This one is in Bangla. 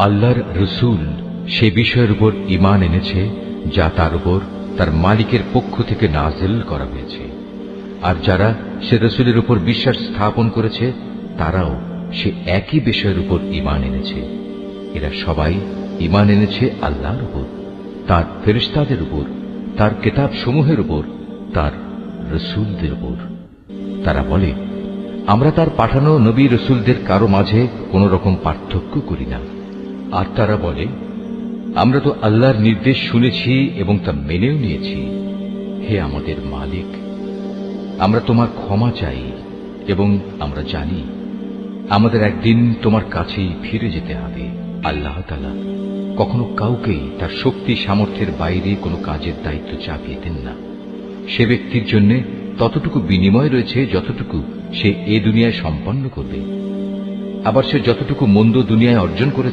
আল্লাহর রসুল সে বিষয়ের উপর ঈমান এনেছে যা তার উপর তার মালিকের পক্ষ থেকে নাযিল করা হয়েছে, আর যারা সে রসুলের উপর বিশ্বাস স্থাপন করেছে তারাও সে একই বিষয়ের উপর ঈমান এনেছে। এরা সবাই ঈমান এনেছে আল্লাহর উপর, তার ফেরেশতাদের উপর, তার কিতাব সমূহের উপর, তার রসুলদের উপর। তারা বলে, আমরা তার পাঠানো নবী রসুলদের কারো মাঝে কোন রকম পার্থক্য করি না। আর তারা বলে, আমরা তো আল্লাহর নির্দেশ শুনেছি এবং তা মেনেও নিয়েছি। হে আমাদের মালিক, আমরা তোমার ক্ষমা চাই এবং আমরা জানি আমাদের একদিন তোমার কাছেই ফিরে যেতে হবে। আল্লাহ তাআলা কখনো কাউকেই তার শক্তি সামর্থ্যের বাইরে কোনো কাজের দায়িত্ব চাপিয়ে দেন না। সে ব্যক্তির জন্য ততটুকু বিনিময় রয়েছে যতটুকু সে এ দুনিয়ায় সম্পন্ন করবে, আবার সে যতটুকু মন্দ দুনিয়ায় অর্জন করেছে